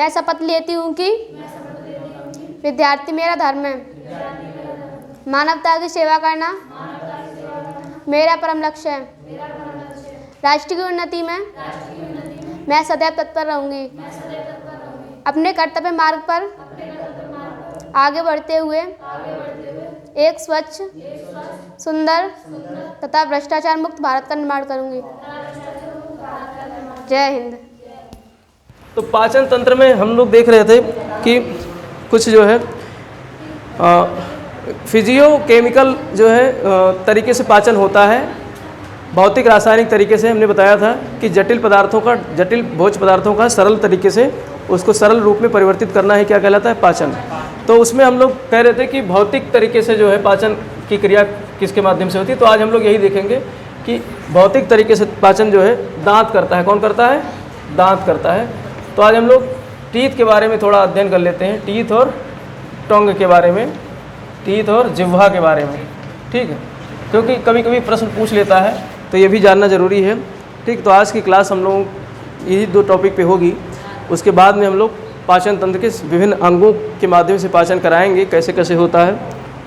मैं शपथ लेती हूँ कि विद्यार्थी मेरा धर्म है। मानवता की सेवा करना मेरा परम लक्ष्य है। राष्ट्र की उन्नति में मैं सदैव तत्पर रहूँगी। अपने कर्तव्य मार्ग पर आगे बढ़ते हुए एक स्वच्छ, सुंदर तथा भ्रष्टाचार मुक्त भारत का निर्माण करूँगी। जय हिंद। तो पाचन तंत्र में हम लोग देख रहे थे कि कुछ जो है फिजियो केमिकल जो है तरीके से पाचन होता है। भौतिक रासायनिक तरीके से हमने बताया था कि जटिल भोज्य पदार्थों का सरल तरीके से उसको सरल रूप में परिवर्तित करना ही क्या कहलाता है? पाचन। तो उसमें हम लोग कह रहे थे कि भौतिक तरीके से जो है पाचन की क्रिया किसके माध्यम से होती है। तो आज हम लोग यही देखेंगे कि भौतिक तरीके से पाचन जो है दांत करता है। कौन करता है? दांत करता है। तो आज हम लोग टीथ के बारे में थोड़ा अध्ययन कर लेते हैं, टीथ और टंग के बारे में, टीथ और जिह्वा के बारे में। ठीक है, क्योंकि कभी कभी प्रश्न पूछ लेता है तो ये भी जानना ज़रूरी है। ठीक, तो आज की क्लास हम लोग यही 2 टॉपिक पे होगी। उसके बाद में हम लोग पाचन तंत्र के विभिन्न अंगों के माध्यम से पाचन कराएंगे, कैसे कैसे होता है।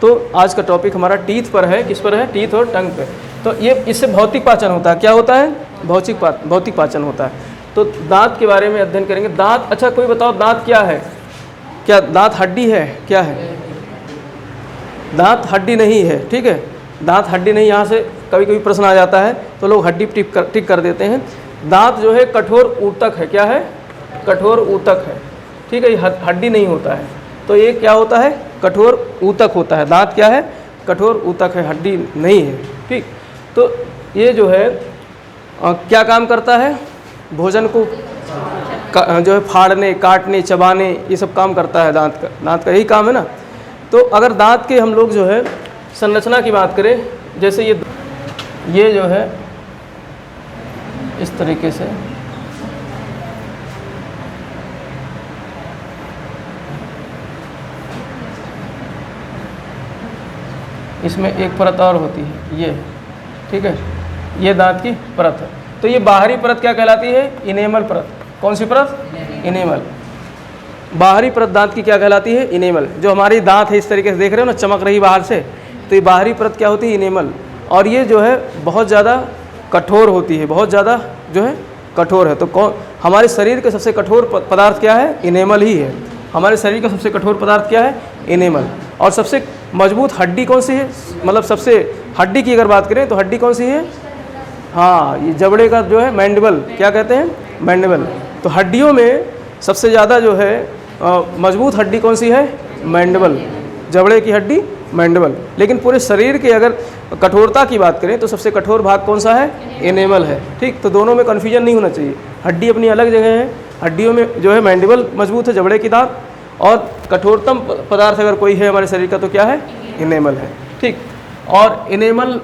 तो आज का टॉपिक हमारा टीथ पर है। किस पर है? टीथ और टंग पे। तो ये इससे भौतिक पाचन होता है। क्या होता है? भौतिक पाचन होता है। तो दांत के बारे में अध्ययन करेंगे। दांत, अच्छा कोई बताओ दांत क्या है? क्या दांत हड्डी है? क्या है? दांत हड्डी नहीं है। ठीक है, दांत हड्डी नहीं। यहाँ से कभी कभी प्रश्न आ जाता है तो लोग हड्डी टिक कर देते हैं। दांत जो है कठोर ऊतक है। क्या है? कठोर ऊतक है। ठीक है, ये हड्डी नहीं होता है। तो ये क्या होता है? कठोर ऊतक होता है। दांत क्या है? कठोर ऊतक है, हड्डी नहीं है। ठीक, तो ये जो है क्या काम करता है? भोजन को जो है फाड़ने, काटने, चबाने, ये सब काम करता है दांत का। दांत का यही काम है ना। तो अगर दांत के हम लोग जो है संरचना की बात करें, जैसे ये जो है इस तरीके से इसमें एक परत और होती है, ये। ठीक है, ये दांत की परत है। तो ये बाहरी परत क्या कहलाती है? इनेमल परत। कौन सी परत? इनेमल। बाहरी परत दांत की क्या कहलाती है? इनेमल। जो हमारी दांत है इस तरीके से देख रहे हो ना, चमक रही बाहर से, तो ये बाहरी परत क्या होती है? इनेमल। और ये जो है बहुत ज़्यादा कठोर होती है, बहुत ज़्यादा जो है कठोर है। तो कौन हमारे शरीर का सबसे कठोर पदार्थ क्या है? इनेमल ही है। हमारे शरीर का सबसे कठोर पदार्थ क्या है? इनेमल। और सबसे मजबूत हड्डी कौन सी है? मतलब सबसे हड्डी की अगर बात करें तो हड्डी कौन सी है? हाँ, ये जबड़े का जो है मैंडिबल। क्या कहते हैं? मैंडिबल। तो हड्डियों में सबसे ज़्यादा जो है मजबूत हड्डी कौन सी है? मैंडिबल। जबड़े की हड्डी मैंडिबल। लेकिन पूरे शरीर के अगर कठोरता की बात करें तो सबसे कठोर भाग कौन सा है? इनेमल है। ठीक, तो दोनों में कन्फ्यूजन नहीं होना चाहिए। हड्डी अपनी अलग जगह है। हड्डियों में जो है मैंडिबल मजबूत है, जबड़े की दांत, और कठोरतम पदार्थ अगर कोई है हमारे शरीर का तो क्या है? इनेमल है। ठीक, और इनेमल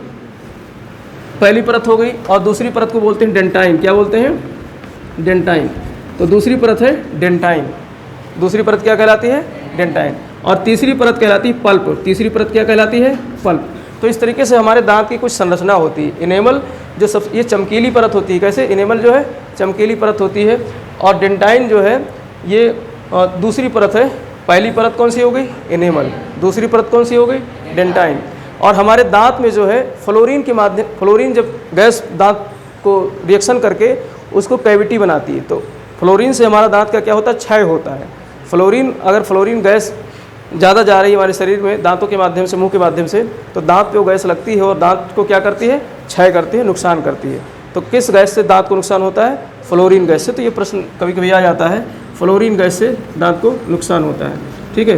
पहली परत हो गई। और दूसरी परत को बोलते हैं डेंटाइन। क्या बोलते हैं? डेंटाइन। तो दूसरी परत है डेंटाइन। दूसरी परत क्या कहलाती है? डेंटाइन। और तीसरी परत कहलाती है पल्प। तीसरी परत क्या कहलाती है? पल्प। तो इस तरीके से हमारे दांत की कुछ संरचना होती है। इनेमल जो ये चमकीली परत होती है। कैसे? इनेमल जो है चमकीली परत होती है, और डेंटाइन जो है ये दूसरी परत है। पहली परत कौन सी हो गई? इनेमल। दूसरी परत कौन सी हो गई? डेंटाइन। और हमारे दांत में जो है फ्लोरीन जब गैस दांत को रिएक्शन करके उसको कैविटी बनाती है, तो फ्लोरीन से हमारा दांत का क्या होता है? क्षय होता है। अगर फ्लोरीन गैस ज़्यादा जा रही है हमारे शरीर में दांतों के माध्यम से, मुंह के माध्यम से, तो दांत पे वो गैस लगती है और दांत को क्या करती है? क्षय करती है, नुकसान करती है। तो किस गैस से दांत को नुकसान होता है? फ्लोरीन गैस से। तो ये प्रश्न कभी कभी आ जाता है, फ्लोरीन गैस से दांत को नुकसान होता है। ठीक है,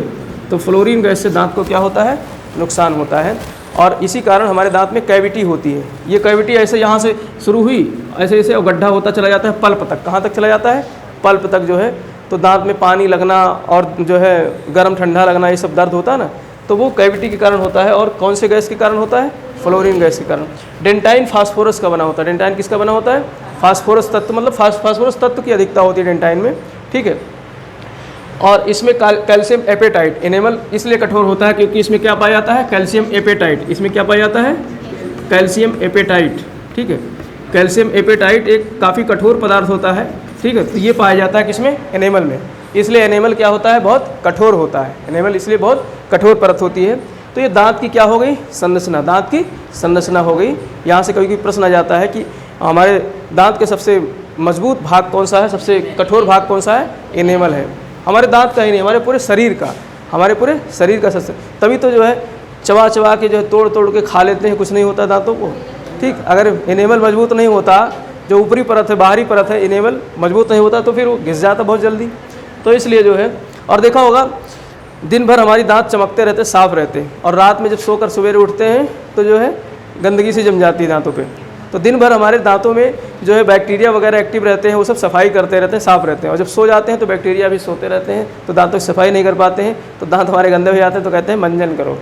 तो फ्लोरीन गैस से दांत को क्या होता है? नुकसान होता है। और इसी कारण हमारे दांत में कैविटी होती है। ये कैविटी ऐसे यहाँ से शुरू हुई, ऐसे ऐसे और गड्ढा होता चला जाता है पल्प तक। कहाँ तक चला जाता है? पल्प तक जो है। तो दांत में पानी लगना और जो है गर्म ठंडा लगना, ये सब दर्द होता है ना, तो वो कैविटी के कारण होता है। और कौन से गैस के कारण होता है? फ्लोरीन गैस के कारण। डेंटाइन फास्फोरस का बना होता है। डेंटाइन किसका बना होता है? फास्फोरस तत्व, मतलब फास्फोरस तत्व की अधिकता होती है डेंटाइन में। ठीक है, और इसमें कैल्शियम एपेटाइट। इनेमल इसलिए कठोर होता है क्योंकि इसमें क्या पाया जाता है? Calcium apatite. इसमें क्या पाया जाता है? Calcium apatite. ठीक है, कैल्शियम एपेटाइट एक काफ़ी कठोर पदार्थ होता है। ठीक है, तो ये पाया जाता है किसमें? इनेमल में। इसलिए एनेमल क्या होता है, बहुत कठोर होता है। एनेमल इसलिए बहुत कठोर परत होती है। तो ये दांत की क्या हो गई, संरचना, दांत की संरचना हो गई। यहाँ से कभी कभी प्रश्न आ जाता है कि हमारे दांत के सबसे मजबूत भाग कौन सा है, सबसे कठोर भाग कौन सा है, एनेमल है। हमारे दांत का ही नहीं, हमारे पूरे शरीर का, हमारे पूरे शरीर का सबसे, तभी तो जो है चबा चबा के जो है तोड़ तोड़ के खा लेते हैं, कुछ नहीं होता दांतों को। ठीक, अगर एनेमल मजबूत नहीं होता, जो ऊपरी परत है, बाहरी परत है, एनेमल मजबूत नहीं होता तो फिर वो घिस जाता बहुत जल्दी। तो इसलिए जो है, और देखा होगा दिन भर हमारी दांत चमकते रहते, साफ रहते, और रात में जब सोकर सवेरे उठते हैं तो जो है गंदगी से जम जाती है दांतों पे। तो दिन भर हमारे दांतों में जो है बैक्टीरिया वगैरह एक्टिव रहते हैं, वो सब सफाई करते रहते हैं, साफ रहते हैं। और जब सो जाते हैं तो बैक्टीरिया भी सोते रहते हैं, तो दांतों की सफाई नहीं कर पाते हैं, तो दांत हमारे गंदे हो जाते हैं। तो कहते हैं मंजन करो,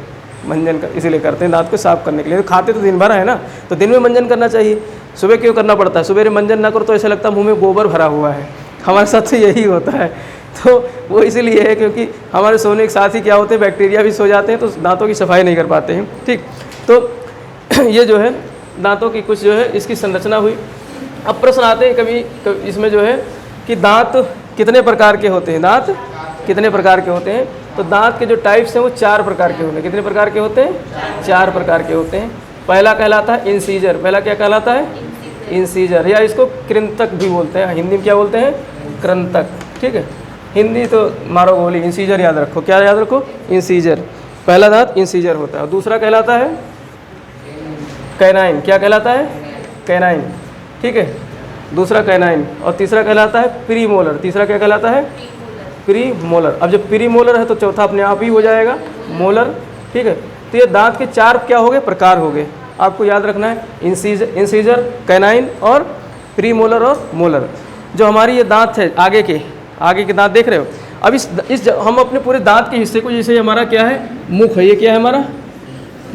मंजन कर, इसीलिए करते हैं दांत को साफ करने के लिए। तो खाते तो दिन भर है ना, तो दिन में मंजन करना चाहिए। सुबह क्यों करना पड़ता है, सवेरे मंजन ना करो तो ऐसा लगता है मुँह में गोबर भरा हुआ है। हमारे साथ तो यही होता है। तो वो इसीलिए है क्योंकि हमारे सोने के साथ ही क्या होते हैं, बैक्टीरिया भी सो जाते हैं, तो दांतों की सफाई नहीं कर पाते हैं। ठीक, तो ये जो है दांतों की कुछ जो है इसकी संरचना हुई। अब प्रश्न आते हैं कभी इसमें जो है कि दांत कितने प्रकार के होते हैं, दांत कितने प्रकार के होते हैं। तो दांत के जो टाइप्स हैं वो 4 प्रकार के होते हैं। कितने प्रकार के होते हैं, 4 प्रकार के होते हैं। पहला कहलाता है इंसीजर। पहला क्या कहलाता है, इंसीजर, या इसको कृंतक भी बोलते हैं। हिंदी में क्या बोलते हैं, कृंतक। ठीक है, हिंदी तो मारो गोली, इंसीजर याद रखो। क्या याद रखो, इंसीजर। पहला दांत इंसीजर होता है। और दूसरा कहलाता है कैनाइन। क्या कहलाता है, कैनाइन। ठीक है, दूसरा कैनाइन। और तीसरा कहलाता है प्रीमोलर। तीसरा क्या कहलाता है, प्रीमोलर। अब जब प्रीमोलर है तो चौथा अपने आप ही हो जाएगा मोलर। ठीक है, तो ये दांत के 4 क्या हो गए, प्रकार हो गए। आपको याद रखना है, इंसीजर, कैनाइन और प्रीमोलर और मोलर। जो हमारी ये दांत है आगे के दांत देख रहे हो। अब इस हम अपने पूरे दांत के हिस्से को, जैसे हमारा क्या है, मुख है, ये क्या है हमारा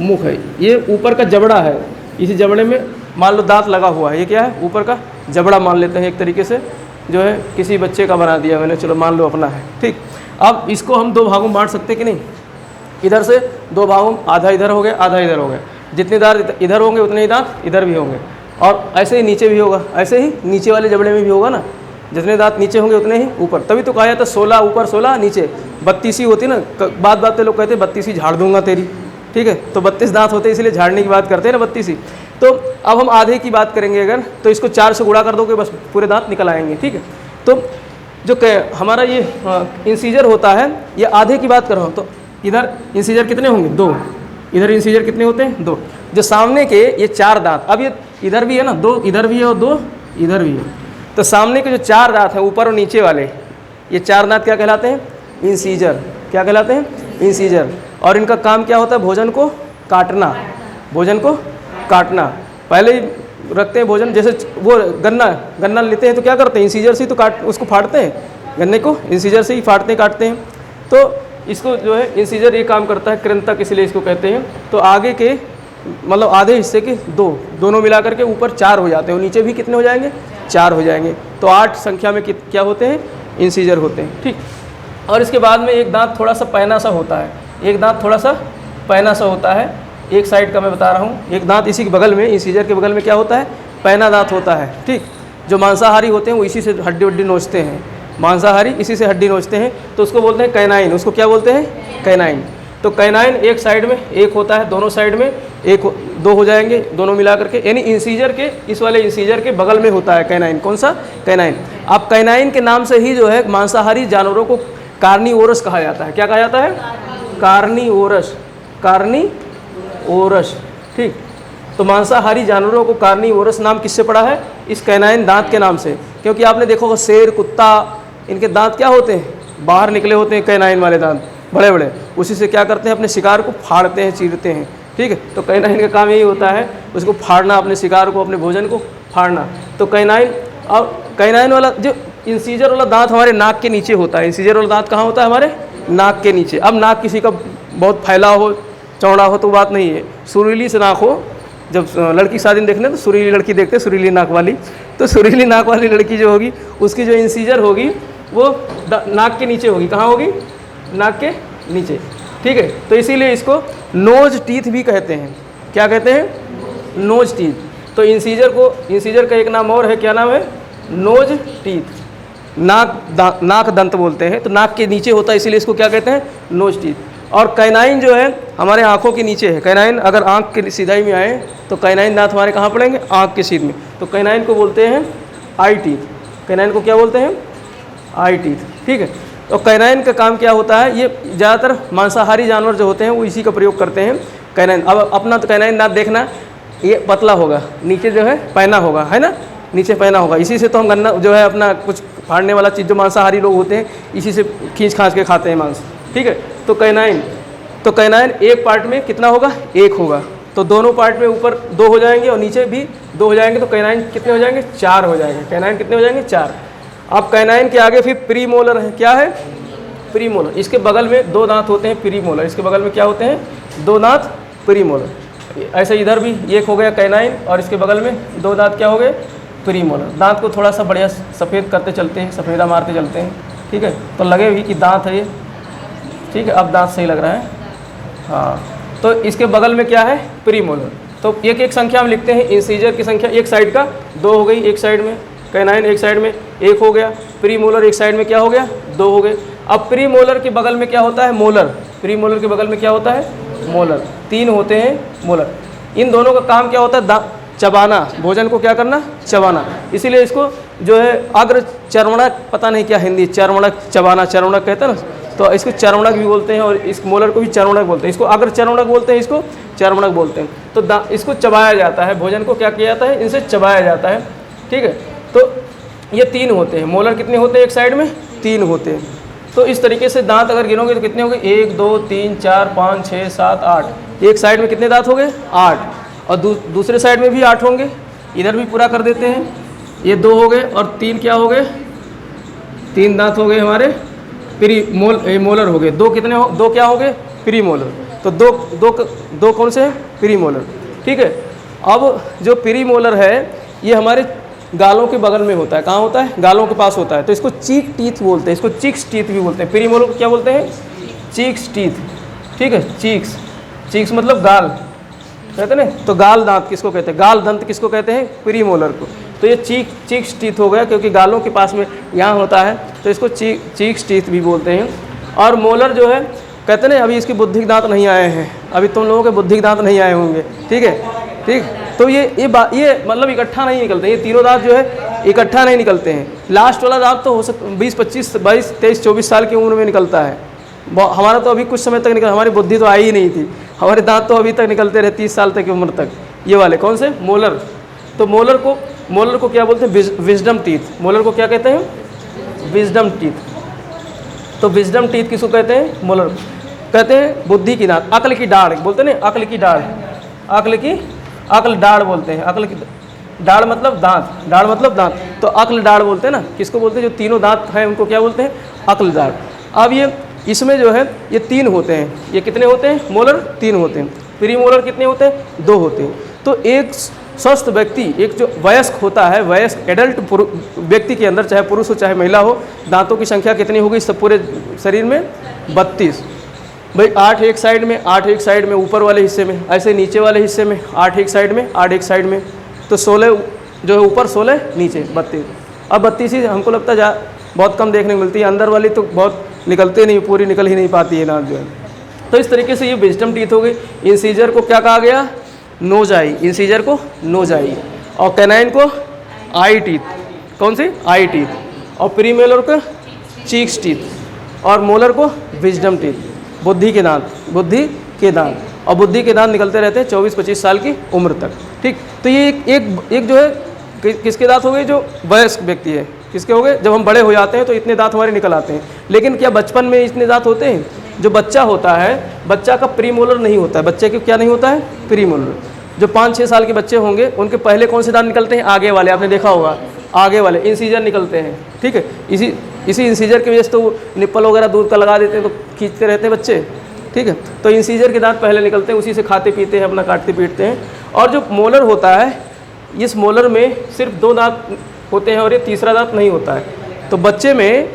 मुख है, ये ऊपर का जबड़ा है। इसी जबड़े में मान लो दांत लगा हुआ है, ये क्या है, ऊपर का जबड़ा मान लेते हैं एक तरीके से, जो है किसी बच्चे का बना दिया मैंने, चलो मान लो अपना है। ठीक, अब इसको हम 2 भागों में बांट सकते हैं कि नहीं। इधर से 2 भागों में, आधा इधर हो गया, आधा इधर हो गया। जितने दांत इधर होंगे उतने ही दांत इधर भी होंगे, और ऐसे ही नीचे भी होगा, ऐसे ही नीचे वाले जबड़े में भी होगा ना। जितने दांत नीचे होंगे उतने ही ऊपर। तभी तो कहा जाता है 16 ऊपर 16 नीचे। 32 होती ना, बात पे लोग कहते हैं 32 झाड़ दूंगा तेरी। ठीक है, तो 32 दांत होते हैं, इसलिए झाड़ने की बात करते हैं ना 32। तो अब हम आधे की बात करेंगे अगर, तो इसको 4 से गुणा कर दोगे बस पूरे दांत निकल आएंगे। ठीक है, तो जो हमारा ये इंसीजर होता है, ये आधे की बात कर रहा हूँ। तो इधर इंसीजर कितने होंगे, 2। इधर इंसीजर कितने होते हैं, 2। जो सामने के ये 4 दांत, अब ये इधर भी है ना, 2 इधर भी है और 2 इधर भी है। तो सामने के जो 4 दांत हैं ऊपर और नीचे वाले, ये 4 दांत क्या कहलाते हैं, इंसीजर। क्या कहलाते हैं, इंसीजर। और इनका काम क्या होता है, भोजन को काटना, भोजन को काटना। पहले ही रखते हैं भोजन, जैसे वो गन्ना लेते हैं तो क्या करते हैं, इंसीजर से ही तो उसको फाड़ते हैं, गन्ने को इंसीजर से ही फाड़ते हैं, काटते हैं। तो इसको जो है इंसीजर ये काम करता है, कृंतक इसलिए इसको कहते हैं। तो आगे के मतलब आधे हिस्से के 2 दोनों मिला करके ऊपर 4 हो जाते हैं, और नीचे भी कितने हो जाएंगे, 4 हो जाएंगे। तो 8 संख्या में क्या होते हैं, इंसीजर होते हैं। ठीक, और इसके बाद में एक दांत थोड़ा सा पैना सा होता है, एक दांत थोड़ा सा पैना सा होता है, एक साइड का मैं बता रहा हूँ। एक दांत इसी के बगल में, इंसीजर के बगल में क्या होता है, पैना दांत होता है। ठीक, जो मांसाहारी होते हैं वो इसी से हड्डी वड्डी नोचते हैं, मांसाहारी इसी से हड्डी नोचते हैं, तो उसको बोलते हैं कैनाइन। उसको क्या बोलते हैं, कैनाइन। तो कैनाइन एक साइड में एक होता है, दोनों साइड में 2 हो जाएंगे, दोनों मिला करके, यानी इंसीजर के इस वाले इंसीजर के बगल में होता है कैनाइन। कौन सा, कैनाइन। अब कैनाइन के नाम से ही जो है मांसाहारी जानवरों को कार्निवोरस कहा जाता है। क्या कहा जाता है, कार्निवोरस, कार्निवोरस। ठीक, तो मांसाहारी जानवरों को कार्निवोरस नाम किससे पड़ा है, इस कैनाइन दांत के नाम से। क्योंकि आपने देखो होगा शेर, कुत्ता, इनके दांत क्या होते हैं, बाहर निकले होते हैं, कैनाइन वाले दांत बड़े बड़े। उसी से क्या करते हैं, अपने शिकार को फाड़ते हैं, चीरते हैं। ठीक है, तो कैनाइन का काम यही होता है, उसको फाड़ना, अपने शिकार को, अपने भोजन को फाड़ना। तो कैनाइन, और कैनाइन वाला जो इंसीजर वाला दांत हमारे नाक के नीचे होता है। इंसीजर वाला दांत कहाँ होता है, हमारे नाक के नीचे। अब नाक किसी का बहुत फैला हो, चौड़ा हो तो बात नहीं है, सुरीली से नाक हो। जब लड़की शादी में देखने तो सुरीली लड़की देखते हैं, सुरीली नाक वाली। तो सुरीली नाक वाली लड़की जो होगी, उसकी जो इंसीजर होगी वो नाक के नीचे होगी। कहाँ होगी, नाक के नीचे। ठीक है, तो इसीलिए इसको नोज टीथ भी कहते हैं। क्या कहते हैं, नोज टीथ। तो इंसीजर का एक नाम और है, क्या नाम है, नोज टीथ। नाक दंत बोलते हैं, तो नाक के नीचे होता है इसीलिए इसको क्या कहते हैं, नोज टीथ। और कैनाइन जो है हमारे आँखों के नीचे है। कैनाइन अगर आँख के सीधाई में आए तो कैनाइन दांत हमारे कहाँ पड़ेंगे, आँख के सीध में, तो कैनाइन को बोलते हैं आई टीथ। कैनाइन को क्या बोलते हैं, आई टीथ, ठीक है। तो कैनाइन का काम क्या होता है, ये ज़्यादातर मांसाहारी जानवर जो होते हैं वो इसी का प्रयोग करते हैं, कैनाइन। अब अपना तो कैनाइन दांत देखना, ये पतला होगा, नीचे जो है पैना होगा, है ना, नीचे पैना होगा। इसी से तो हम गन्ना जो है अपना कुछ फाड़ने वाला चीज़ जो मांसाहारी लोग होते हैं इसी से खींच खांच के खाते हैं मांस, ठीक है। तो कैनाइन एक पार्ट में कितना होगा, एक होगा, तो दोनों पार्ट में ऊपर 2 हो जाएंगे और नीचे भी 2 हो जाएंगे, तो कैनाइन कितने हो जाएंगे, 4 हो जाएंगे। कैनाइन कितने हो जाएंगे, 4। अब कैनाइन के आगे फिर प्रीमोलर है, क्या है, प्रीमोलर। इसके बगल में 2 दांत होते हैं प्रीमोलर, इसके बगल में क्या होते हैं, 2 दांत प्रीमोलर। ऐसे इधर भी एक हो गया कैनाइन और इसके बगल में 2 दांत क्या हो गए, प्रीमोलर। दांत को थोड़ा सा बढ़िया सफ़ेद करते चलते हैं, सफ़ेदा मारते चलते हैं, ठीक है, तो लगे भी कि दांत है ये, ठीक है। अब दांत सही लग रहा है, हाँ। तो इसके बगल में क्या है, प्रीमोलर। तो एक एक संख्या में लिखते हैं, इंसीजर की संख्या एक साइड का 2 हो गई, एक साइड में कैनाइन एक साइड में 1 हो गया, प्रीमोलर एक साइड में क्या हो गया, 2 हो गए। अब प्रीमोलर के बगल में क्या होता है, मोलर। प्रीमोलर के बगल में क्या होता है, मोलर। 3 होते हैं मोलर। इन दोनों का काम क्या होता है, चबाना, भोजन को क्या करना, चबाना। इसीलिए इसको जो है अग्र चर्वणक, पता नहीं क्या हिंदी, चर्वणक, चबाना, चर्वणक कहते हैं ना, तो इसको चर्वणक भी बोलते हैं और इस मोलर को भी चर्वणक बोलते हैं। इसको अग्र चर्वणक बोलते हैं, इसको चर्वणक बोलते हैं। तो इसको चबाया जाता है, भोजन को क्या किया जाता है, इनसे चबाया जाता है, ठीक है। तो ये 3 होते हैं मोलर। कितने होते हैं एक साइड में, 3 होते हैं। तो इस तरीके से दांत अगर गिनोगे तो कितने हो गए, 1 2 3 4 5 6 7 8। एक साइड में कितने दांत हो गए, 8, और दूसरे साइड में भी 8 होंगे। इधर भी पूरा कर देते हैं, ये 2 हो गए और 3 क्या हो गए, 3 दांत हो गए हमारे मोलर हो गए। 2 कितने हो, 2 क्या हो गए, प्रीमोलर। तो 2 कौन से हैं, प्रीमोलर, ठीक है। अब जो प्रीमोलर है ये हमारे गालों के बगल में होता है। कहाँ होता है, गालों के पास होता है, तो इसको चीक टीथ बोलते हैं, इसको चिक्स टीथ भी बोलते हैं। प्रीमोलर को क्या बोलते हैं, चीक्स टीथ, ठीक है। चीक्स मतलब गाल कहते हैं ना, तो गाल दांत किसको कहते हैं, गाल दंत किसको कहते हैं, प्रीमोलर को। तो ये चीक्स टीथ हो गया, क्योंकि गालों के पास में यहाँ होता है, तो इसको चीक्स टीथ भी बोलते हैं। और मोलर जो है कहते हैं अभी इसके बुद्धिक दांत नहीं आए हैं, अभी तुम लोगों के बुद्धिक दांत नहीं आए होंगे, ठीक है, ठीक। तो ये मतलब इकट्ठा नहीं निकलते, ये तीनों दांत जो है इकट्ठा नहीं निकलते हैं। लास्ट वाला दांत तो हो सकता 20 25 22 23 24 साल की उम्र में निकलता है। हमारा तो अभी कुछ समय तक निकल, हमारी बुद्धि तो आई ही नहीं थी, हमारे दांत तो अभी तक निकलते रहे 30 साल तक की उम्र तक। ये वाले कौन से, मोलर। तो मोलर को क्या बोलते हैं, विजडम टीथ। मोलर को क्या कहते हैं, विजडम टीथ। तो विजडम टीथ किसको कहते हैं, मोलर कहते हैं बुद्धि की दांत, अक्ल की डाढ़ बोलते हैं ना, अक्ल की डाढ़, अक्ल डाढ़ बोलते हैं। अक्ल की डाढ़ मतलब दांत, डाढ़ मतलब दांत, तो अक्ल डाढ़ बोलते हैं ना, किसको बोलते हैं, जो तीनों दांत हैं उनको क्या बोलते हैं, अक्ल डाढ़। अब ये इसमें जो है ये 3 होते हैं। ये कितने होते हैं, मोलर 3 होते हैं। प्रीमोलर कितने होते हैं, 2 होते हैं। तो एक स्वस्थ व्यक्ति, एक जो वयस्क होता है, वयस्क एडल्ट व्यक्ति के अंदर, चाहे पुरुष हो चाहे महिला हो, दांतों की संख्या कितनी होगी सब पूरे शरीर में, 32। भाई 8 एक साइड में, 8 एक साइड में ऊपर वाले हिस्से में, ऐसे नीचे वाले हिस्से में 8 एक साइड में, 8 एक साइड में, तो 16 जो है ऊपर, 16 नीचे, 32। अब 32 ही हमको लगता है बहुत कम देखने को मिलती है, अंदर वाली तो बहुत निकलते नहीं, पूरी निकल ही नहीं पाती है दांत जो है। तो इस तरीके से ये विजडम टीथ हो गई। इंसीजर को क्या कहा गया, नोज आई, इंसीजर को नोज आई, और कैनाइन को आई टीथ, कौन सी, आई टीथ, और प्रीमोलर को चीक्स टीथ, और मोलर को विजडम टीथ, बुद्धि के दांत, बुद्धि के दांत। और बुद्धि के दांत निकलते रहते हैं 24-25 साल की उम्र तक, ठीक। तो ये एक जो है किसके दांत हो गए, जो वयस्क व्यक्ति है, किसके हो गए, जब हम बड़े हो जाते हैं तो इतने दांत हमारे निकल आते हैं। लेकिन क्या बचपन में इतने दांत होते हैं, जो बच्चा होता है, बच्चा का प्रीमोलर नहीं होता है, बच्चे के क्या नहीं होता है, प्रीमोलर। जो 5-6 साल के बच्चे होंगे उनके पहले कौन से दांत निकलते हैं, आगे वाले, आपने देखा होगा, आगे वाले इंसीजर निकलते हैं, ठीक है। इसी इंसीजर की वजह से तो निप्पल वगैरह दूध का लगा देते हैं, तो खींचते रहते हैं बच्चे, ठीक है। तो इंसीजर के दांत पहले निकलते हैं, उसी से खाते पीते हैं, अपना काटते पीटते हैं। और जो मोलर होता है, इस मोलर में सिर्फ 2 दांत होते हैं और ये तीसरा दांत नहीं होता है। तो बच्चे में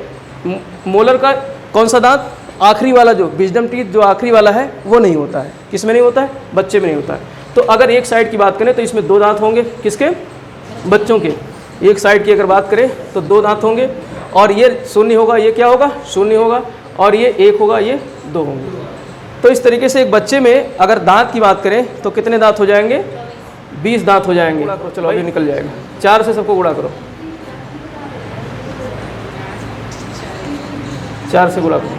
मोलर का कौन सा दांत, आखिरी वाला, जो विजडम टीथ जो आखिरी वाला है, वो नहीं होता है। किस में नहीं होता है, बच्चे में नहीं होता है। तो अगर एक साइड की बात करें तो इसमें 2 दांत होंगे, किसके, बच्चों के। एक साइड की अगर बात करें तो 2 दांत होंगे, और ये शून्य होगा, ये क्या होगा, शून्य होगा, और ये 1 होगा, ये 2 होंगे। तो इस तरीके से एक बच्चे में अगर दांत की बात करें तो कितने दांत हो जाएंगे, 20 दांत हो जाएंगे। चलो अभी निकल जाएगा, 4 से सबको गुणा करो, 4 से गुणा करो,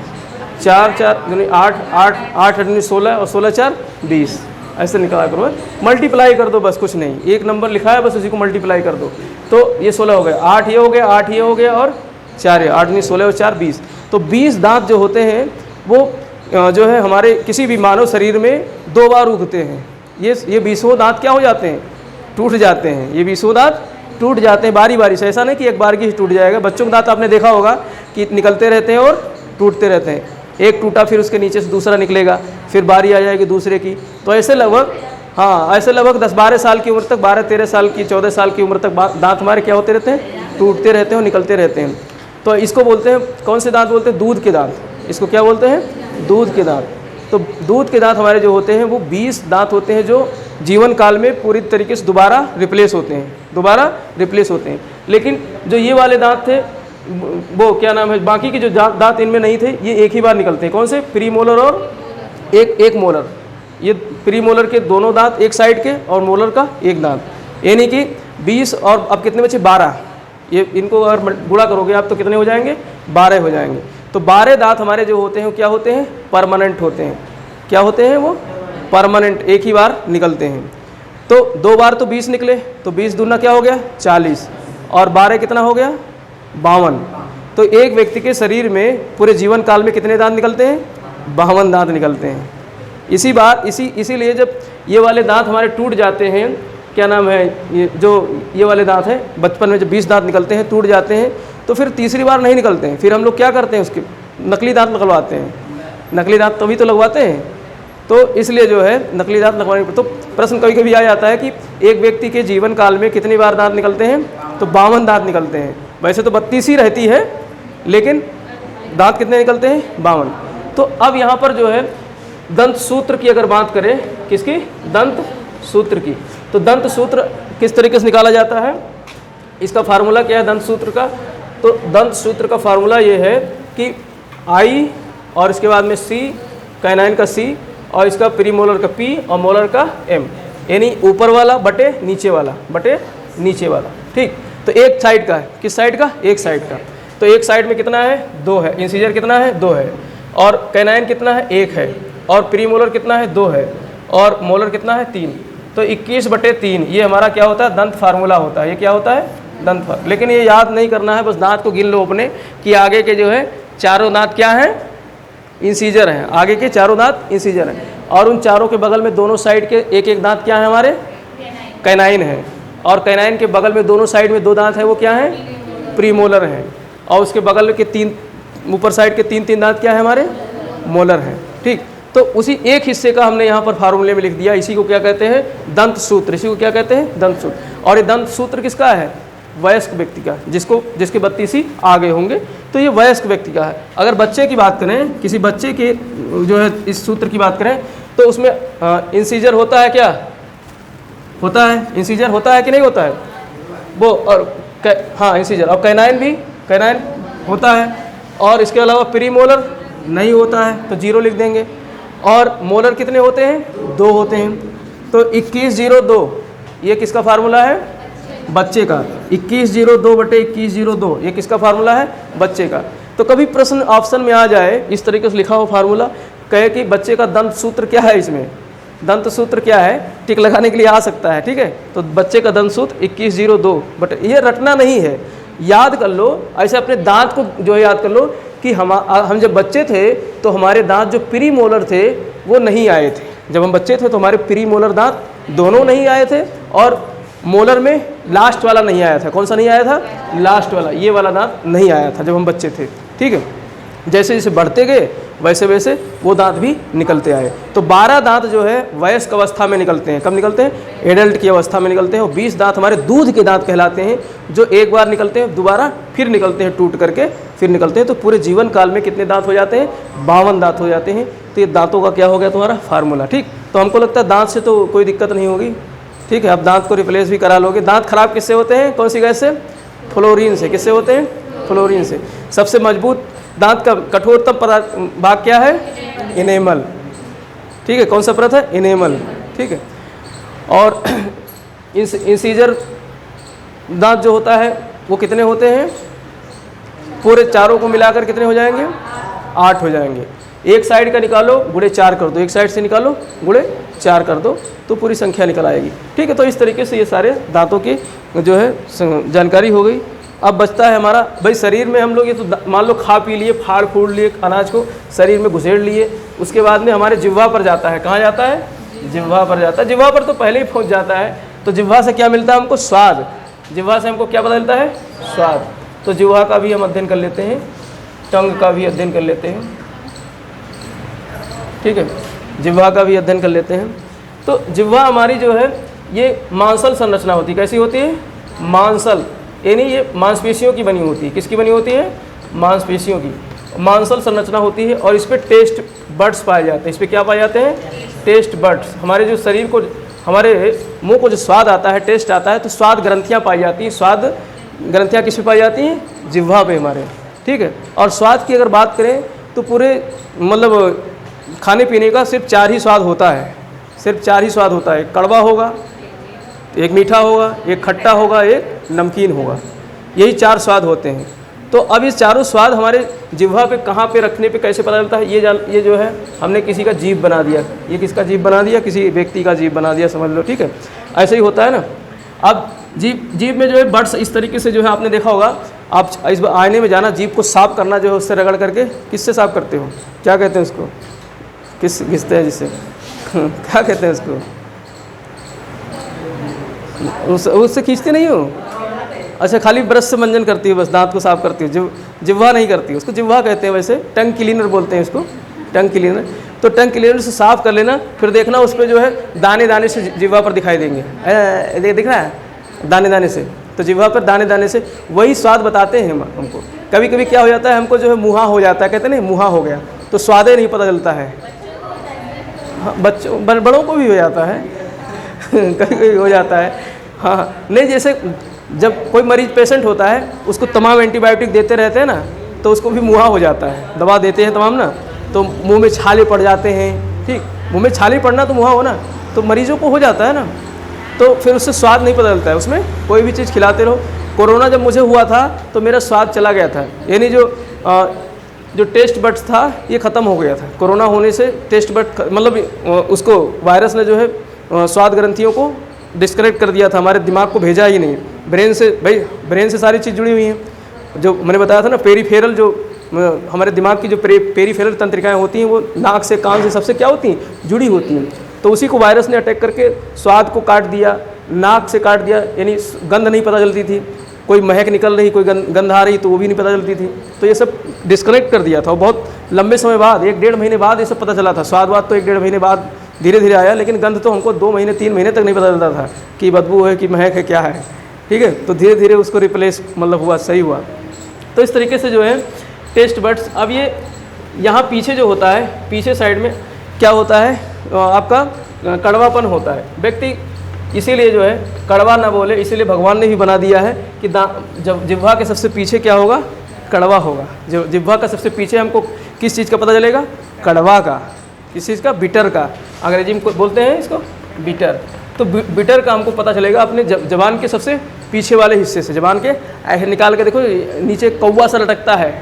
4 4 यानी 8 8 8 यानी 16 और 16 4 20, ऐसे निकाला करो, मल्टीप्लाई कर दो बस, कुछ नहीं, एक नंबर लिखा है बस उसी को मल्टीप्लाई कर दो। तो ये 16 हो गए, 8 ये हो गया, 8 ये हो गया, और 4 ये, 8 यानी 16 और 4 20। तो 20 दांत जो होते हैं वो जो है हमारे किसी भी मानव शरीर में 2 बार उगते हैं। ये 20 दांत क्या हो जाते हैं, टूट जाते हैं। ये 20 दांत टूट जाते हैं बारी बारी से, ऐसा नहीं कि एक बार की टूट जाएगा। बच्चों के दांत आपने देखा होगा कि निकलते रहते हैं और टूटते रहते हैं, एक टूटा फिर उसके नीचे से दूसरा निकलेगा, फिर बारी आ जाएगी दूसरे की। तो ऐसे लगभग, हाँ ऐसे लगभग 10-12 साल की उम्र तक, 12-13 साल की, 14 साल की उम्र तक दांत हमारे क्या होते रहते हैं, टूटते रहते हैं और निकलते रहते हैं। तो इसको बोलते हैं, कौन से दांत बोलते हैं, दूध के दांत। इसको क्या बोलते हैं, दूध के दांत। तो दूध के दांत हमारे जो होते हैं वो 20 दांत होते हैं जो जीवन काल में पूरी तरीके से दोबारा रिप्लेस होते हैं, दोबारा रिप्लेस होते हैं। लेकिन जो ये वाले दांत थे वो क्या नाम है, बाकी के जो दांत इनमें नहीं थे, ये एक ही बार निकलते हैं। कौन से, प्री मोलर और एक मोलर। ये प्री मोलर के दोनों दांत एक साइड के और मोलर का एक दांत, यानी कि 20 और अब कितने बचे, 12। ये इनको अगर गुणा करोगे आप तो कितने हो जाएंगे, 12 हो जाएंगे। तो 12 दांत हमारे जो होते हैं क्या होते हैं, परमानेंट होते हैं। क्या होते हैं वो, परमानेंट, एक ही बार निकलते हैं। तो 2 बार तो 20 निकले, तो 20 दूना क्या हो गया, 40, और 12 कितना हो गया, 52। तो एक व्यक्ति के शरीर में पूरे जीवन काल में कितने दांत निकलते हैं, 52 दांत निकलते हैं। इसीलिए जब ये वाले दांत हमारे टूट जाते हैं, क्या नाम है, ये वाले दांत हैं, बचपन में जब 20 दांत निकलते हैं, टूट जाते हैं, तो फिर तीसरी बार नहीं निकलते हैं। फिर हम लोग क्या करते हैं, उसके नकली दांत लगवाते हैं। नकली दांत तभी तो लगवाते हैं। तो इसलिए जो है नकली दांत लगवाने पर, तो प्रश्न कभी कभी आ जाता है कि एक व्यक्ति के जीवन काल में कितनी बार दांत निकलते हैं, तो 52 दांत निकलते हैं। वैसे तो 32 ही रहती है, लेकिन दांत कितने निकलते हैं, 52। तो अब यहाँ पर जो है दंत सूत्र की अगर बात करें, किसकी, दंत सूत्र की, तो दंत सूत्र किस तरीके से निकाला जाता है, इसका फार्मूला क्या है दंत सूत्र का। तो दंत सूत्र का फार्मूला ये है कि I और इसके बाद में C, कैनाइन का C, और इसका प्रीमोलर का P और मोलर का M, यानी ऊपर वाला बटे नीचे वाला, बटे नीचे वाला। ठीक, तो एक साइड का है, किस साइड का, एक साइड का। तो एक साइड में कितना है, 2 है, इंसीजर कितना है, 2 है, और कैनाइन कितना है, 1 है, और प्रीमोलर कितना है, 2 है, और मोलर कितना है, 3। तो 21/3 ये हमारा क्या होता है, दंत फार्मूला होता है। ये क्या होता है, दंत फार्मूला। लेकिन ये याद नहीं करना है, बस दांत को गिन लो अपने कि आगे के जो है चारों दांत क्या हैं, इंसीजर हैं। आगे के चारों दांत इंसीजर हैं, और उन चारों के बगल में दोनों साइड के एक एक दांत क्या है हमारे, कैनाइन है। और कैनाइन के बगल में दोनों साइड में 2 दांत है, वो क्या है, प्रीमोलर हैं। और उसके बगल के 3 ऊपर साइड के 3 दांत क्या है हमारे, मोलर हैं। ठीक, तो उसी एक हिस्से का हमने यहाँ पर फार्मूले में लिख दिया। इसी को क्या कहते हैं, दंत सूत्र। इसी को क्या कहते हैं, दंत सूत्र। और ये दंत सूत्र किसका है, वयस्क व्यक्ति का, जिसके 32 ही आगे होंगे, तो ये वयस्क व्यक्ति का है। अगर बच्चे की बात करें, किसी बच्चे के जो है इस सूत्र की बात करें, तो उसमें इंसीजर होता है, क्या होता है, इंसीजर होता है कि नहीं होता है वो, और हाँ इंसीजर, और कैनाइन होता है। और इसके अलावा प्रीमोलर नहीं होता है, तो 0 लिख देंगे। और मोलर कितने होते हैं, 2 होते हैं। तो 21/02 ये किसका फार्मूला है, बच्चे का। 21/02 ये किसका फार्मूला है, बच्चे का। तो कभी प्रश्न ऑप्शन में आ जाए इस तरीके से लिखा हो फार्मूला, कहे कि बच्चे का दंत सूत्र क्या है, इसमें दंत सूत्र क्या है, टिक लगाने के लिए आ सकता है। ठीक है, तो बच्चे का दंत सूत्र 21/02, ये रटना नहीं है, याद कर लो। ऐसे अपने दांत को जो है याद कर लो कि हम जब बच्चे थे तो हमारे दांत जो प्री मोलर थे वो नहीं आए थे। जब हम बच्चे थे तो हमारे प्री मोलर दांत दोनों नहीं आए थे, और मोलर में लास्ट वाला नहीं आया था। कौन सा नहीं आया था, लास्ट वाला, ये वाला दांत नहीं आया था जब हम बच्चे थे। ठीक है, जैसे जैसे बढ़ते गए वैसे वैसे वो दांत भी निकलते आए। तो 12 दांत जो है वयस्क अवस्था में निकलते हैं। कब निकलते हैं, एडल्ट की अवस्था में निकलते हैं। और 20 दांत हमारे दूध के दांत कहलाते हैं, जो एक बार निकलते हैं, दोबारा फिर निकलते हैं, टूट करके फिर निकलते हैं। तो पूरे जीवन काल में कितने दांत हो जाते हैं, 52 दांत हो जाते हैं। तो ये दांतों का क्या हो गया तुम्हारा फार्मूला। ठीक, तो हमको लगता है दांत से तो कोई दिक्कत नहीं होगी। ठीक है, अब दांत को रिप्लेस भी करा लोगे। दांत खराब किससे होते हैं, कौन सी गैस से, फ्लोरीन से। किससे होते हैं, फ्लोरीन से। सबसे मजबूत दांत का कठोरतम पदार्थ भाग क्या है? इनेमल। ठीक है, कौन सा परत है? इनेमल। ठीक है, और इंसीजर दांत जो होता है वो कितने होते हैं? पूरे चारों को मिलाकर कितने हो जाएंगे? 8 हो जाएंगे। एक साइड का निकालो गुणे 4 कर दो, एक साइड से निकालो गुणे 4 कर दो, तो पूरी संख्या निकल आएगी। ठीक है, तो इस तरीके से ये सारे दांतों की जो है जानकारी हो गई। अब बचता है हमारा भाई शरीर में हम लोग ये तो मान लो खा पी लिए, फाड़ फूड़ लिए अनाज को, शरीर में घुसेड़ लिए, उसके बाद में हमारे जिह्वा पर जाता है। कहाँ जाता है? जिह्वा पर जाता है। जिह्वा पर तो पहले ही पहुँच जाता है। तो जिह्वा से क्या मिलता है हमको? स्वाद। जिह्वा से हमको क्या पता चलता है? स्वाद। तो जिह्वा का भी हम अध्ययन कर लेते हैं, टंग का भी अध्ययन कर लेते हैं। ठीक है, जिह्वा का भी अध्ययन कर लेते हैं। तो जिह्वा हमारी जो है ये मांसल संरचना होती है। कैसी होती है? मांसल, यानी ये मांसपेशियों की बनी होती है। किसकी बनी होती है? मांसपेशियों की। मांसल संरचना होती है और इस पर टेस्ट बड्स पाए जाते हैं। इस पर क्या पाए जाते हैं? Taste buds. हमारे जो शरीर को, हमारे मुंह को जो स्वाद आता है, टेस्ट आता है, तो स्वाद ग्रंथियाँ पाई जाती हैं। स्वाद ग्रंथियाँ किस पे पाई जाती हैं? जिह्वा पे हमारे। ठीक है, और स्वाद की अगर बात करें तो पूरे मतलब खाने पीने का सिर्फ 4 ही स्वाद होता है। सिर्फ 4 ही स्वाद होता है। कड़वा होगा, एक मीठा होगा, एक खट्टा होगा, एक नमकीन होगा। यही 4 स्वाद होते हैं। तो अब इस चारों स्वाद हमारे जिह्वा पे कहाँ पे रखने पे कैसे पता चलता है? ये जो है हमने किसी का जीभ बना दिया। ये किसका जीभ बना दिया? किसी व्यक्ति का जीभ बना दिया, समझ लो। ठीक है, ऐसे ही होता है ना। अब जीभ में जो है बड्स इस तरीके से जो है आपने देखा होगा। आप इस आईने में जाना, जीभ को साफ करना जो है उससे रगड़ करके। किससे साफ करते हो? क्या कहते हैं उसको? किस घिसते हैं जिससे? क्या कहते हैं उसको? उससे खींचते नहीं हो? अच्छा, खाली ब्रश से मंजन करती हो, बस दांत को साफ करती हो, जिह्वा नहीं करती। उसको जिह्वा कहते हैं, वैसे टंग क्लीनर बोलते हैं इसको, टंग क्लीनर। तो टंग क्लीनर से साफ कर लेना, फिर देखना उस पर जो है दाने दाने से जिह्वा पर दिखाई देंगे। दिख रहा है? दाने दाने से। तो जिह्वा पर दाने दाने से वही स्वाद बताते हैं हमको। कभी कभी क्या हो जाता है, हमको जो है मुहा हो जाता है, कहते हैं नहीं मुहा हो गया, तो स्वाद ही नहीं पता चलता है। हाँ, बच्चों बड़ों को भी हो जाता है कभी कभी हो जाता है। हाँ, नहीं, जैसे जब कोई मरीज पेशेंट होता है, उसको तमाम एंटीबायोटिक देते रहते हैं ना, तो उसको भी मुहा हो जाता है। दवा देते हैं तमाम ना, तो मुंह में छाले पड़ जाते हैं। ठीक, मुंह में छाले पड़ना तो मुहा हो ना, तो मरीजों को हो जाता है ना। तो फिर उससे स्वाद नहीं पता चलता है। उसमें कोई भी चीज़ खिलाते रहो। कोरोना जब मुझे हुआ था तो मेरा स्वाद चला गया था, यानी जो टेस्ट बड्स था ये ख़त्म हो गया था। कोरोना होने से टेस्ट बड मतलब उसको वायरस ने जो है स्वाद ग्रंथियों को डिस्कनेक्ट कर दिया था, हमारे दिमाग को भेजा ही नहीं। ब्रेन से, भाई ब्रेन से सारी चीज़ जुड़ी हुई हैं। जो मैंने बताया था ना, पेरीफेरल, जो हमारे दिमाग की जो पेरीफेरल तंत्रिकाएं होती हैं वो नाक से, कान से, सबसे क्या होती हैं? जुड़ी होती हैं। तो उसी को वायरस ने अटैक करके स्वाद को काट दिया, नाक से काट दिया, यानी गंध नहीं पता चलती थी, कोई महक निकल रही, कोई गंध आ रही तो वो भी नहीं पता चलती थी। तो ये सब डिस्कनेक्ट कर दिया था। और बहुत लंबे समय बाद, 1-1.5 महीने बाद ये सब पता चला था। स्वाद तो 1-1.5 महीने बाद धीरे धीरे आया, लेकिन गंध तो हमको 2 महीने 3 महीने तक नहीं पता चलता था कि बदबू है कि महक है, क्या है। ठीक है, तो धीरे धीरे उसको रिप्लेस मतलब हुआ, सही हुआ। तो इस तरीके से जो है टेस्ट बड्स। अब ये यहाँ पीछे जो होता है, पीछे साइड में क्या होता है? आपका कड़वापन होता है। व्यक्ति इसीलिए जो है कड़वा ना बोले, इसीलिए भगवान ने भी बना दिया है कि जब जिह्वा के सबसे पीछे क्या होगा? कड़वा होगा। जो जिह्वा का सबसे पीछे हमको किस चीज़ का पता चलेगा? कड़वा का। किस चीज़ का? बिटर का। अंग्रेजी में बोलते हैं इसको बिटर। तो बिटर का हमको पता चलेगा अपने जबान के सबसे पीछे वाले हिस्से से। जबान के ऐसे निकाल के देखो, नीचे कौवा सा लटकता है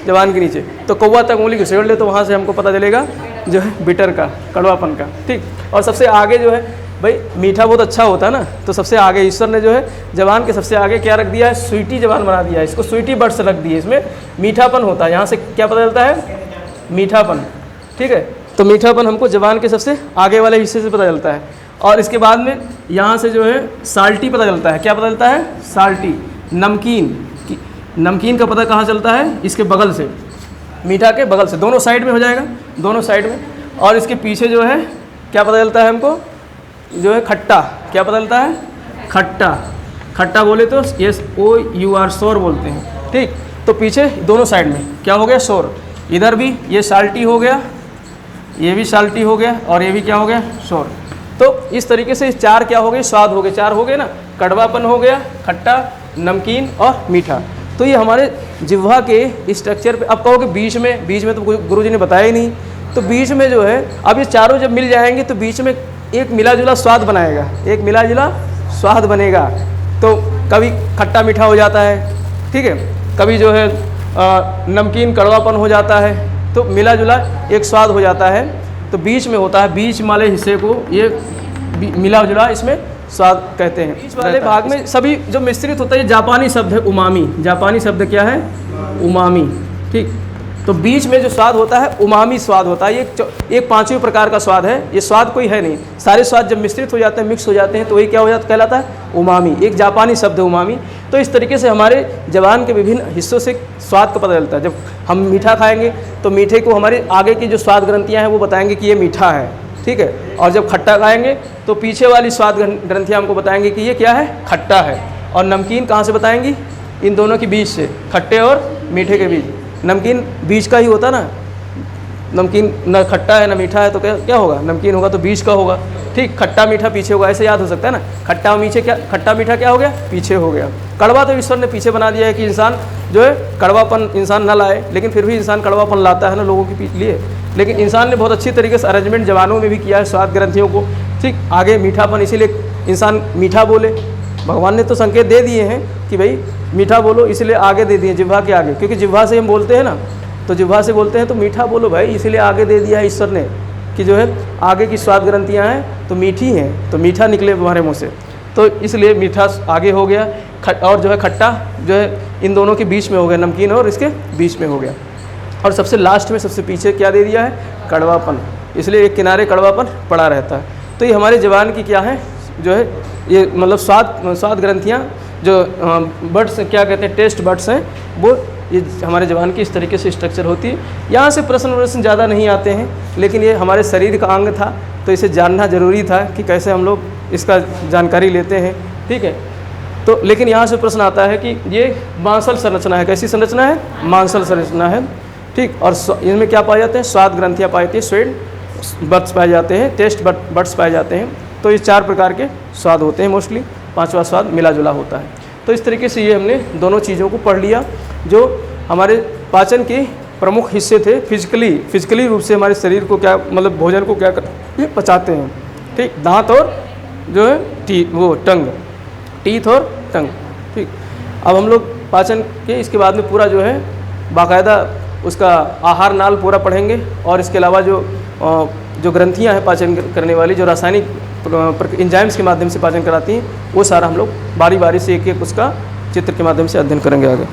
जबान के नीचे, तो कौवा तक उंगली घुसेड़ ले तो वहाँ से हमको पता चलेगा जो है बिटर का, कड़वापन का। ठीक, और सबसे आगे जो है भाई मीठा बहुत अच्छा होता है ना, तो सबसे आगे ईश्वर ने जो है जबान के सबसे आगे क्या रख दिया है? स्वीटी जबान बना दिया है। इसको स्वीटी बड्स रख दिए, इसमें मीठापन होता है। यहाँ से क्या पता चलता है? मीठापन। ठीक है, तो मीठापन हमको जबान के सबसे आगे वाले हिस्से से पता चलता है। और इसके बाद में यहाँ से जो है साल्टी पता चलता है। क्या पता चलता है? साल्टी। नमकीन, नमकीन का पता कहाँ चलता है? इसके बगल से, मीठा के बगल से, दोनों साइड में हो जाएगा, दोनों साइड में। और इसके पीछे जो है क्या पता चलता है हमको? जो है खट्टा। क्या पता चलता है? खट्टा। खट्टा बोले तो SOUR, शोर बोलते हैं। ठीक, तो पीछे दोनों साइड में क्या हो गया? शोर। इधर भी ये साल्टी हो गया, ये भी साल्टी हो गया, और ये भी क्या हो गया? शोर। तो इस तरीके से 4 क्या हो गए? स्वाद हो गए। 4 हो गए ना, कड़वापन हो गया, खट्टा, नमकीन और मीठा। तो ये हमारे जिह्वा के स्ट्रक्चर पे, अब कहोगे बीच में तो गुरुजी ने बताया ही नहीं। तो बीच में जो है, अब ये चारों जब मिल जाएंगे तो बीच में एक मिला जुला स्वाद बनाएगा, एक मिला जुला स्वाद बनेगा। तो कभी खट्टा मीठा हो जाता है, ठीक है, कभी जो है नमकीन कड़वापन हो जाता है, तो मिला जुला एक स्वाद हो जाता है। तो बीच में होता है, बीच वाले हिस्से को ये मिला जुला इसमें स्वाद कहते हैं। बीच वाले भाग में सभी जो मिश्रित होता है, ये जापानी शब्द है उमामी। जापानी शब्द क्या है? उमामी, ठीक। तो बीच में जो स्वाद होता है उमामी स्वाद होता है। ये एक पांचवें प्रकार का स्वाद है। ये स्वाद कोई है नहीं, सारे स्वाद जब मिश्रित हो जाते हैं, मिक्स हो जाते हैं, तो वही क्या हो जाता, कहलाता है उमामी। एक जापानी शब्द है उमामी। तो इस तरीके से हमारे ज़बान के विभिन्न हिस्सों से स्वाद का पता चलता है। जब हम मीठा खाएंगे तो मीठे को हमारे आगे की जो स्वाद ग्रंथियाँ हैं वो बताएंगे कि ये मीठा है, ठीक है। और जब खट्टा खाएंगे तो पीछे वाली स्वाद ग्रंथियाँ हमको बताएंगे कि ये क्या है, खट्टा है। और नमकीन कहाँ से बताएंगी? इन दोनों के बीच से, खट्टे और मीठे के बीच। नमकीन बीच का ही होता ना, नमकीन न खट्टा है न मीठा है, तो क्या होगा? नमकीन होगा तो बीच का होगा, ठीक। खट्टा मीठा पीछे होगा, ऐसे याद हो सकता है ना। खट्टा और मीठे क्या, खट्टा मीठा क्या हो गया? पीछे हो गया। कड़वा तो ईश्वर ने पीछे बना दिया है कि इंसान जो है कड़वापन इंसान न लाए, लेकिन फिर भी इंसान कड़वापन लाता है ना लोगों के लिए। लेकिन इंसान ने बहुत अच्छी तरीके से अरेंजमेंट जवानों में भी किया है स्वाद ग्रंथियों को, ठीक। आगे मीठापन, इसीलिए इंसान मीठा बोले, भगवान ने तो संकेत दे दिए हैं कि भाई मीठा बोलो, इसलिए आगे दे दिए जिह्वा के आगे, क्योंकि जिह्वा से हम बोलते हैं ना, तो जिह्वा से बोलते हैं तो मीठा बोलो भाई, इसलिए आगे दे दिया है ईश्वर ने कि जो है आगे की स्वाद ग्रंथियाँ हैं तो मीठी हैं, तो मीठा निकले तुम्हारे मुँह से, तो इसलिए मीठा आगे हो गया। और जो है खट्टा जो है इन दोनों के बीच में हो गया, नमकीन और इसके बीच में हो गया। और सबसे लास्ट में सबसे पीछे क्या दे दिया है? कड़वापन, इसलिए एक किनारे कड़वापन पड़ा रहता है। तो ये हमारे ज़बान की क्या है, जो है ये मतलब स्वाद ग्रंथियाँ जो बड्स क्या कहते हैं, टेस्ट बड्स हैं, वो ये हमारे ज़बान की इस तरीके से स्ट्रक्चर होती है। यहाँ से प्रश्न ज़्यादा नहीं आते हैं, लेकिन ये हमारे शरीर का अंग था तो इसे जानना ज़रूरी था कि कैसे हम लोग इसका जानकारी लेते हैं, ठीक है। तो लेकिन यहाँ से प्रश्न आता है कि ये मांसल संरचना है, कैसी संरचना है? मांसल संरचना है, ठीक। और इनमें क्या पाए जाते हैं? स्वाद ग्रंथियाँ पाई जाती है, स्वेट बड्स पाए जाते हैं, टेस्ट बड्स पाए जाते हैं। तो ये 4 प्रकार के स्वाद होते हैं मोस्टली, 5वां स्वाद मिला जुला होता है। तो इस तरीके से ये हमने दोनों चीज़ों को पढ़ लिया जो हमारे पाचन के प्रमुख हिस्से थे। फिजिकली रूप से हमारे शरीर को क्या मतलब भोजन को क्या ये पचाते हैं, ठीक। दांत और जो है टीथ और टंग, ठीक। अब हम लोग पाचन के इसके बाद में पूरा जो है बाकायदा उसका आहार नाल पूरा पढ़ेंगे। और इसके अलावा जो ग्रंथियाँ हैं पाचन करने वाली, जो रासायनिक एंजाइम्स के माध्यम से पाचन कराती हैं, वो सारा हम लोग बारी बारी से एक एक उसका चित्र के माध्यम से अध्ययन करेंगे आगे।